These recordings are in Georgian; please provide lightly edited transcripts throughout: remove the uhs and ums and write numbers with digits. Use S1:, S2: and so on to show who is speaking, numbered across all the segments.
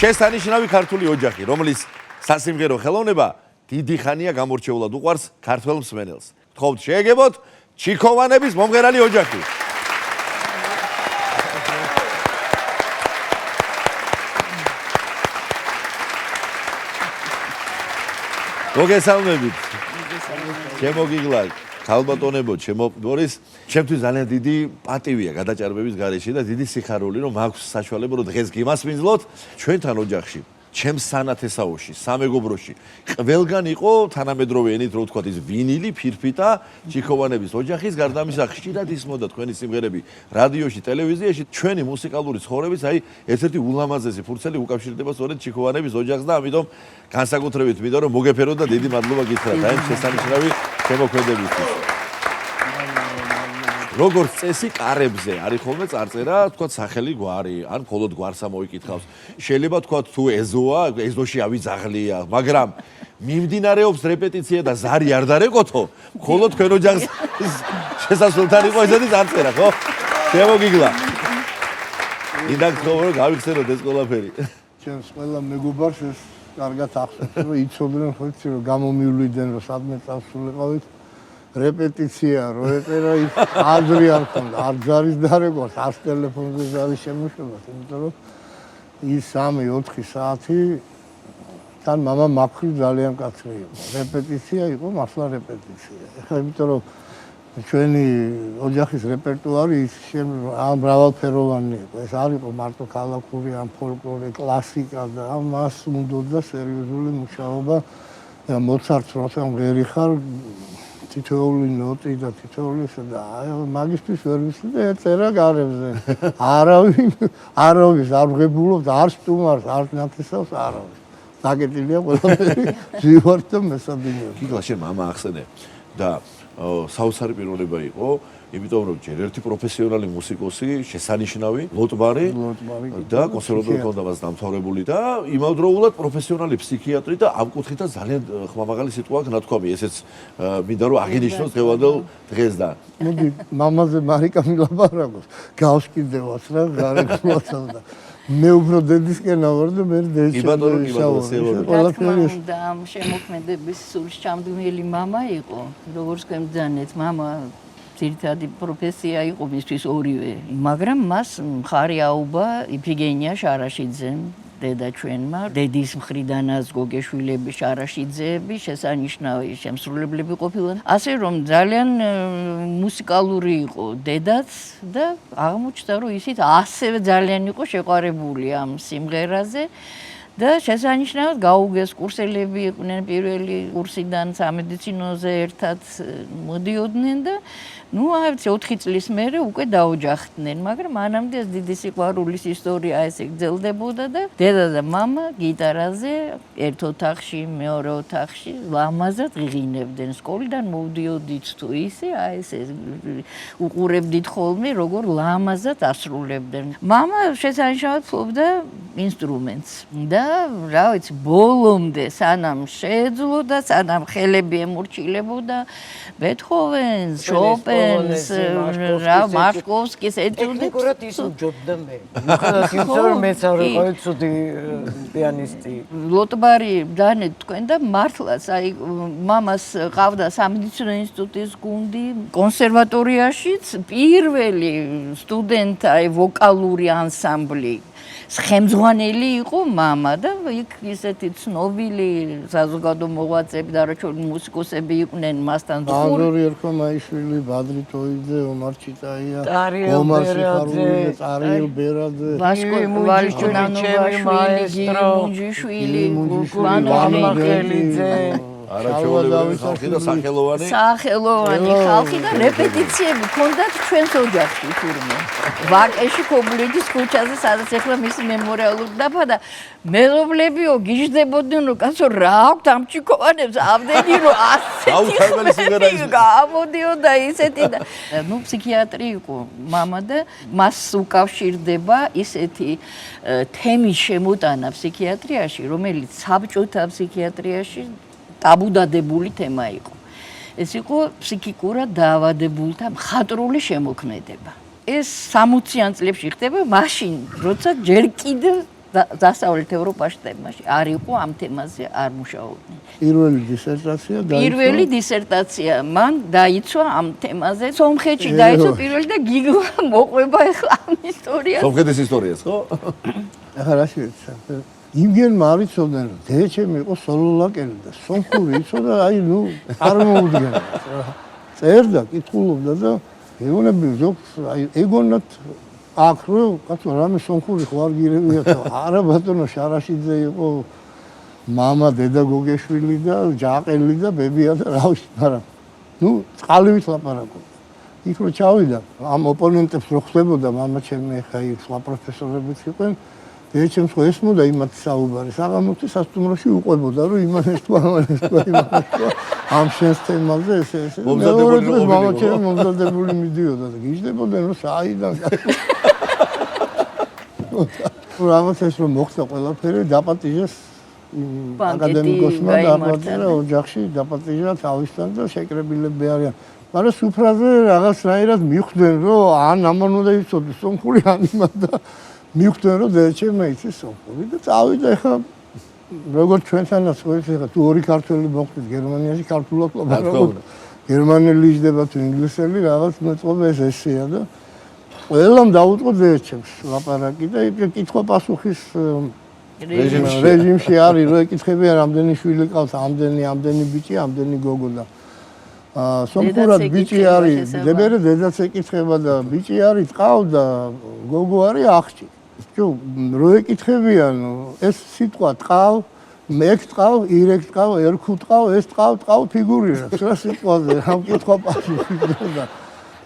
S1: შესანიშნავი ქართული ოჯახი, რომლის სასიმღერო ხელოვნება დიდი ხანია გამორჩეულად უყვარს ქართველ მსმენელს. გთხოვთ შეეგებოთ ჩიქოვანების მომღერალი ოჯახი. მოგესალმებით. ჩემო გიგლა, ქალბატონებო, ჩემო ბორის, ჩემთვის ძალიან დიდი პატივია გადაჭარბების გარეშე და დიდი სიხარული, რომ მაქვს საშუალება, რომ დღეს გიმასპინძლოთ ჩვენთან ოჯახში. ჩემს სანათესაოში, სამეგობროში, ყველგან იყო თანამედროვე ენით, რო ვთქვათ, ის ვინილი, ფირფიტა, ჩიქოვანების ოჯახის გარდა ამისა ხშირად ისმოდა თქვენი სიმღერები რადიოში, ტელევიზიაში, ჩვენი მუსიკალური ცხოვრების, აი, ერთ-ერთი ულამაზესი ფურცელი უკავშირდება სწორედ ჩიქოვანების ოჯახს და ამიტომ განსაკუთრებით მინდა რომ მოგეფეროთ და დიდი მადლობა გითხრათ აი შესანიშნავი შემოქმედებისთვის. როგორც წესი კარებზე არის ხოლმე წარწერა, თქვა სახელი გვარი, ან მხოლოდ გვარს ამოიკითხავს. შეიძლება თქვა თუ ეზოა, ეზოში ავიძაღლია, მაგრამ მიმდინარეობს რეპეტიცია და ზარი არ დარეკოთო, მხოლოდ თქვენ ოჯახს შესასრულთან იყო ესეთი წარწერა, ხო? შემოგიგლა. იდაკ თქო რომ გავიხსენოთ ეს ყველაფერი.
S2: ჩემს ყველა მეგობარს ეს კარგად ახსოვს, რომ იცოდნენ ხოლმე რომ გამომივლიდან რომ სადმე წავსულიყავით. რეპეტიცია, რო ეწერა ის აზრი არ ქონდა, არ ჯარის დარეგვას, არ ტელეფონზე ჯარის შემოშება, იმიტომ რომ ის 3-4 საათი თან მამა მაქვი ძალიან კაცრი იყო. რეპეტიცია იყო, მართლა რეპეტიცია. ეხლა იმიტომ რომ ჩვენი ოჯახის რეპერტუარი ის მრავალფეროვანი იყო. ეს არ იყო მარტო ქალაქური, ან ფოლკლორი, კლასიკა და ამას უნდოდა სერიოზული მუშაობა. მოცარტს როცა მღერი ხარ თითოეული ნოტი და თითოეული და მაგისტრის ვერ ვიცი და ეწერა გარებზე. არავის არ ვღებულობ და არ სტუმარს, არ ნათესავს არავის. დაგეტილია ყველაფერი, ზივართ და მესადინეობ.
S1: გიგლა შენ მამა ახსენე და საოცარი პიროვნება იყო, იმიტომ რომ ჯერ ერთი პროფესიონალი მუსიკოსი, შესანიშნავი, ლოტბარი და კონსერვატორი ჰქონდა მას დამთავრებული და იმავდროულად პროფესიონალი ფსიქიატრი და ამ კუთხითაც ძალიან ხმამაღალი სიტყვა აქვს ნათქვამი, ესეც მინდა რომ აღინიშნოს დღევანდელ დღეს და
S2: მოდი მამაზე მარიკა მილაბარაკოს, გავს კიდევაც რა, გარეგნულად და მე უფრო დედისკენ ავარ და მე დეში
S3: ყველაფერი და ამ შემოქმედების სულშჩამდგმელი მამა იყო, როგორც გემძანეთ, მამა ძირითადი პროფესია იყო მისთვის ორივე, მაგრამ მას მხარი აუба იფიგენია შარაშიძემ, დედა ჩვენმა, დედის მხრიდანაც გოგეშვილები შარაშიძეები შესანიშნავი შემსრულებლები ყოფილან. ასე რომ ძალიან მუსიკალური იყო დედაც და აღმოჩნდა რომ ისიც ასევე ძალიან იყო შეყვარებული ამ სიმღერაზე. და შესანიშნავად გაუგეს კურსელები იყვნენ პირველი კურსიდან სამედიცინოზე ერთად მოდიოდნენ და ნუ 4 წლის მერე უკვე დაოჯახდნენ, მაგრამ მანამდე ეს დიდი სიყვარულის ისტორია ესე გრძელდებოდა და დედა და მამა გიტარაზე ერთ ოთახში, მეორე ოთახში ლამაზად ღიღინებდნენ. სკოლიდან მოვდიოდით თუ ისე, აი ესე უყურებდით ხოლმე, როგორ ლამაზად ასრულებდნენ. მამა შესანიშნავად ფლობდა ინსტრუმენტს და რა ვიცი, ბოლომდე სანამ შეეძლო და სანამ ხელები ემორჩილებოდა ბეთჰოვენს, შოპენს, რა მარკოვსკის ეჭვდით.
S4: ტექნიკურად ის უჯობდა მე. ხალხი მეც არ ვიყავი ცუდი პიანისტი.
S3: ლოტბარი დანეთ თქვენ და მართლაც აი მამას ყავდა სამედიცინო ინსტიტუტის გუნდი, კონსერვატორიაშიც პირველი სტუდენტი აი ვოკალური ანსამბლი ხემძღვანელი იყო მამა და იქ ისეთი ცნობილი საზოგადო მოღვაწეები და არაჩვეულებრივი მუსიკოსები იყვნენ მასთან
S2: დახური. აზორი ერქვა მაიშვილი, ბადრი თოიძე, ომარ ჩიტაია, ომარ სიხარულიძე, წარიელ ბერაძე,
S3: ვალიშჩუნანოვაშვილი, გიგი მუნჯიშვილი,
S4: ვანახელიძე
S1: არაჩვეულებრივი ხალხი და სახელოვანი
S3: ხალხი და რეპეტიციები ჰქონდათ ჩვენს ოჯახში თურმე. ვაკეში ქობულეთის ქუჩაზე, სადაც ახლა მისი მემორიალური დაფა და მეზობლებიო გიჟდებოდნენ რომ კაცო რა აქვთ ამ ჩიქოვანებს ამდენი რომ ასეთი გამოდიოდა ისეთი და ნუ ფსიქიატრი იყო მამა და მას უკავშირდება ისეთი თემის შემოტანა ფსიქიატრიაში, რომელიც საბჭოთა ფსიქიატრიაში ტაბუდადებული თემა იყო. ეს იყო ფსიქიკურად დაავადებულთა მხატვრული შემოქმედება. ეს 60-იან წლებში ხდება, მაშინ, როცა ჯერ კიდევ დასავლეთ ევროპაში თემაში არ იყო ამ თემაზე არ მუშაობდნენ.
S2: პირველი
S3: დისერტაცია მან დაიცვა ამ თემაზე. სომხეთში დაიცვა პირველი და გიგმა მოყვება ახლა ამ ისტორიას.
S1: სომხეთის ისტორიას, ხო?
S2: ახლა რა შეიძლება? იმგენმა არ იცოდნენ, რომ დედაჩემი იყო სოლოლაკელი და სომხური იცოდა, აი ნუ არ მოუდგენია. წერდა, კითხულობდა და ეგონები ზოგს აი ეგონათ აქ რომ კაცო რამე სომხური ხო არ გირევია თუ არა ბატონო შარაშიძე იყო мама დედა გოგეშვილი და ჯაყელი და ბებია და რა ვიცი მაგრამ ნუ წყალივით ლაპარაკობდა იქ რო ჩავიდა ამ ოპონენტებს რო ხდებოდა мама ჩემი ხა იქ სხვა პროფესორებიც იყვნენ დედაჩემს ხო ესმოდა იმათ საუბარი საღამოთი სასტუმროში უყვებოდა რომ იმას თუ ამას თუ იმას თუ ამ შენს თემაზე ესე
S1: მომზადებული
S2: мама ჩემი მომზადებული მიდიოდა და გიждდებოდნენ რომ საიდან რამაც ეს რომ მოხდა ყველაფერი დაპატიჟეს აკადემიკოსმა დაპატიჟა ოჯახში დაპატიჟა თავისთან და შეკრებილები არიან მაგრამ სუფრაზე რაღაცნაირად მიხვდნენ რომ ან ამან უნდა იცოდეს სომხური ან იმან და მიხვდნენ რომ დედაჩემმა იცის სომხური და წავიდა ახლა როგორც ჩვენთანაც ხო ეხლა თუ ორი ქართველი მოხდით გერმანიაში ქართულად ლაპარაკობთ გერმანელი იჯდება თუ ინგლისელი რაღაც მეწყობა ეს ესეა და ყველამ დაუწყო დედაჩემს ლაპარაკი და კითხვა-პასუხის რეჟიმში არის რომ ეკითხებიან რამდენი შვილი ყავს ამდენი ბიჭი ამდენი გოგო და სომხურად ბიჭი არის დედაც ეკითხება და ბიჭი არის ტყავდა გოგო არის აღჭი რო ეკითხებიან ეს სიტყვა ტყავ მეკ ტყავ ირეკ ტყავ ერქუ ტყავ ეს ტყავ ფიგურირებს რა სიტყვაზე ამ კითხვა-პასუხი და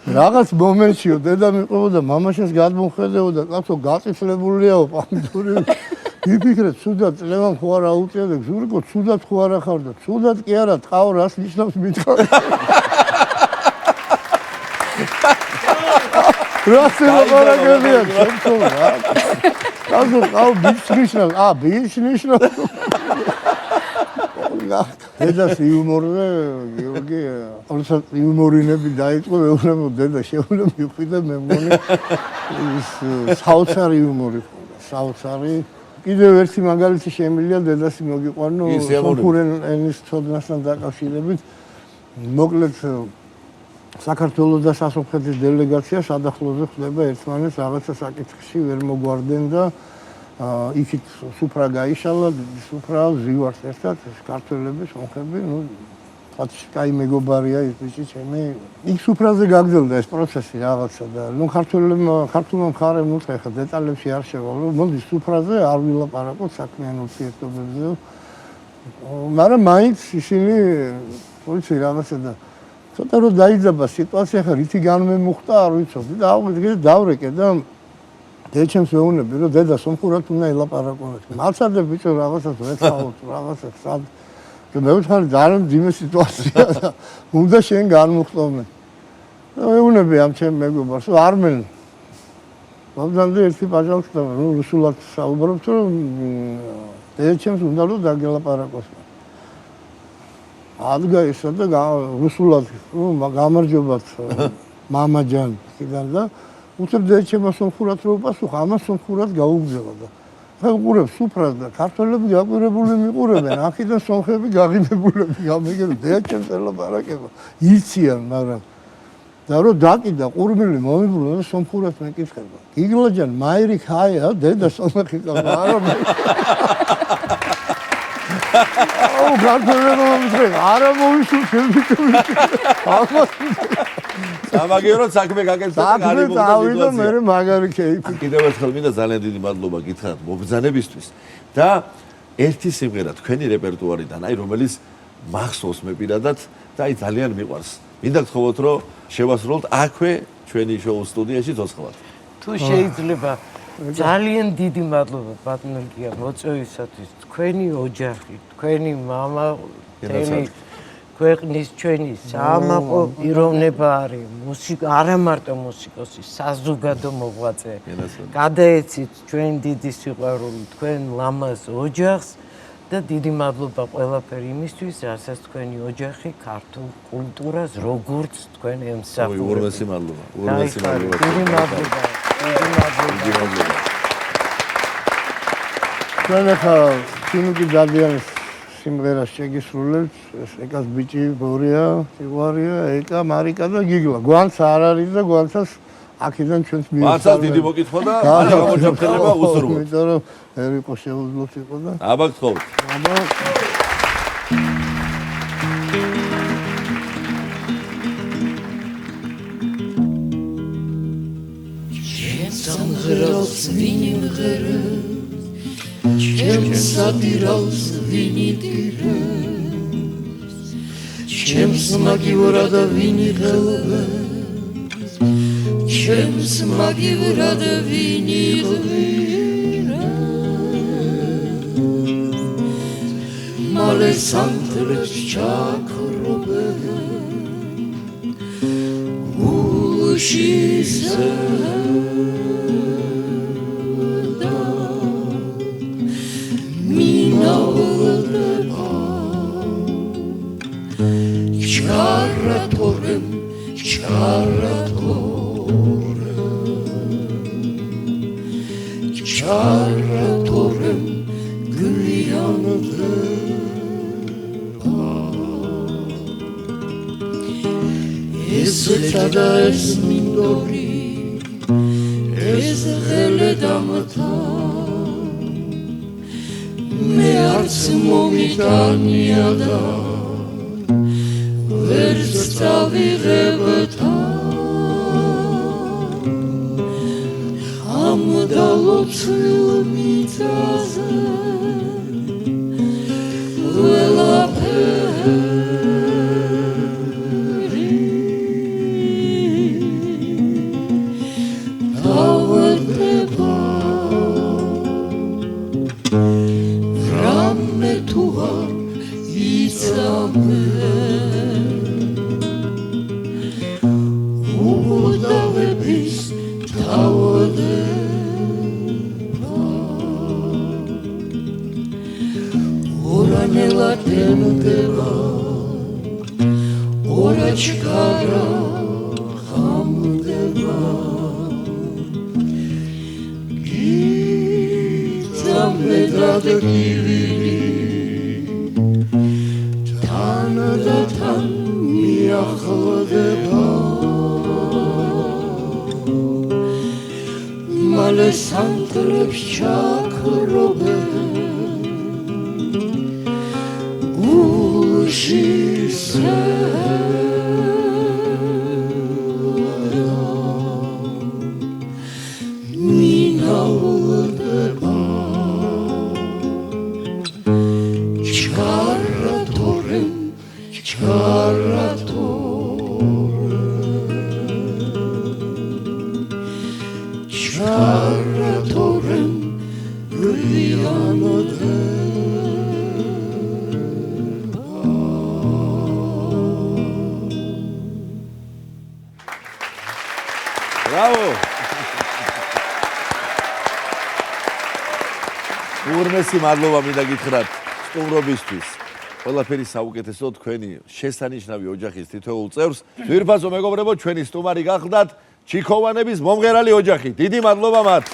S2: რაღაც მომენტშიო დედა მიყვებოდა მამაშენს გადმოხედებოდა კაცო გაწიფლებულია პამდური იფიქრე ცუდად წლევან ხო არ აუწია და ზურიკო ცუდად ხო არ ახარ და ცუდად კი არა ტყავ რას ნიშნავს მითხარ რას ელაპარაკებია ჩემო რა კაცო ტყავ ბიჭს ნიშნავს ბიჭს ნიშნავს დედას იუმორზე გიორგი როცა იუმორინები დაიწყო მეუბნება დედა შეუძლია მიხვიდე მე მგონი ის საოცარი იუმორი საოცარი კიდევ ერთი მაგალითი შემიძლია დედას მოგიყვანო სომხური ენის ცოდნასთან დაკავშირებით მოკლედ საქართველოს და სასომხეთის დელეგაცია სადახლოზე ხდება ერთმანეთს რაღაცა საკითხში ვერ მოგვარდნენ და იქით სუფრა გაიშალა, სუფრა ზივარს ერთად, ქართველები, სომხები, ნუ კაი მეგობარია ის ბიჭი ჩემი. იქ სუფრაზე გაგრძელდა ეს პროცესი რაღაცა და ნუ ქართულმა მხარემ უთხრა ხა დეტალებში არ შევალო, მოდი სუფრაზე არ ვილაპარაკოთ საქმიან ურთიერთობებზე. მაგრამ მაინც ისინი ვიცი რაღაცა და ცოტა რომ დაიძაბა სიტუაცია ხა რითი განმემუხტა არ ვიცოდი და აღვიდგე დავრეკე და დედაჩემს ვეუბნები რომ დედა სომხურად უნდა ელაპარაკოთ. მალსადე ბიჭო რაღაცას ვეცაოთ, რაღაცას სად. და მე ვთქვი ძალიან ძიმე სიტუაცია და უნდა შენ განმუხტომე. და ვეუბნები ამ ჩემ მეგობარს, რომ არმენ. მომდამდე ერთი პაჟალს და რუსულად საუბრობთ, რომ დედაჩემს უნდა რომ დაგელაპარაკოს. ადგა ისო და რუსულად გამარჯობათ მამაჯან კიდან და უცებ დედაჩემმა სომხურად რო უპასუხა, ამას სომხურად გაუგზავნა და ხა უყურებ სუფრას და ქართველები გაკვირებული მიყურებენ, აქედან სომხები გაღიმებულები გამიგებ დედაჩემს ელაპარაკება. იციან, მაგრამ და რო დაკიდა ყურმილი მომიბრუნა და სომხურად მეკითხება. გიგლაჯან მაირი ხაია დედა სომხი ყავდა არა მე. აუ ქართველები მომიძრე, არა მოვისულ შემიწევი.
S1: სამაგიეროდ საქმე გაკეთდა და
S2: გამიმოხდა სიტუაცია. მე მაგარი кейფი.
S1: კიდევ ერთხელ მინდა ძალიან დიდი მადლობა გითხრათ მობრძანებისთვის და ერთი სიმღერა თქვენი რეპერტუარიდან, აი რომელიც მახსოვს მე პირადად და აი ძალიან მიყვარს. მინდა გთხოვოთ რომ შევასრულოთ აქვე ჩვენი შოუს სტუდიაში ცოცხლად.
S4: თუ შეიძლება ძალიან დიდი მადლობა ბატონო გია მოწვევისათვის თქვენი ოჯახი, თქვენი мама, ქვეყნის ჩვენი საამაყო პიროვნება არის მუსიკა არა მარტო მუსიკოსი საზოგადო მოღვაწე გადაეცით ჩვენ დიდი სიყვარული თქვენ ლამაზ ოჯახს და დიდი მადლობა ყველაფერი იმისთვის რასაც თქვენი ოჯახი ქართულ კულტურას როგორც თქვენ ემსახურებთ.
S1: ურმესი მადლობა. ურმესი მადლობა.
S4: დიდი მადლობა. დიდი მადლობა.
S2: ჩვენ ახლა ფინუკი დადიანის სიმღერას შეგისრულებთ. ეს ეკას ბიჭი ბორია, სიყვარია, ეკა, მარიკა და გიგლა. გვანც არ არის და გვანცას აქედან ჩვენს
S1: მაცას დიდი მოკითხვა და მალე გამოჩაფხელება უსურვო.
S2: იმიტომ რომ ვერ იყო შეუძლოთ იყო და
S1: აბა გთხოვთ.
S5: სამღერავს ვინი მღერებს, ჩემს ადირავს ვინი დირებს, ჩემს მაგივრად ვინი ღელვებს, ჩემს მაგივრად ვინი ღირებს, მალე სანთლებს ჩაქრობენ გულში ჩარატორემ გლიანზე ეს წადა ეს მინდორი ეს ღელე დამთა მე არც მომიტანია და ვერც წავიღებთა ამდალოცილ მიწაზე ყველაფერი დავდება რამე თუ არ იცამე უდავების თავადე ორანელა დემდება ორაჩკარა ხამდება გიძამე დადაგივილი თან და თან მიახლდება მალე სანთლებს ჩაქრობენ გულში მინაულდება ჩარატორემ ჩარატორემ გლიანზე
S1: Bravo! ურმესი მადლობა მინდა გითხრათ სტუმრობისთვის. ყველაფერი საუკეთესო თქვენი შესანიშნავი ოჯახის თითოეულ წევრს. ძვირფასო მეგობრებო, ჩვენი სტუმარი გახლდათ ჩიქოვანების მომღერალი ოჯახი. დიდი მადლობა მათ.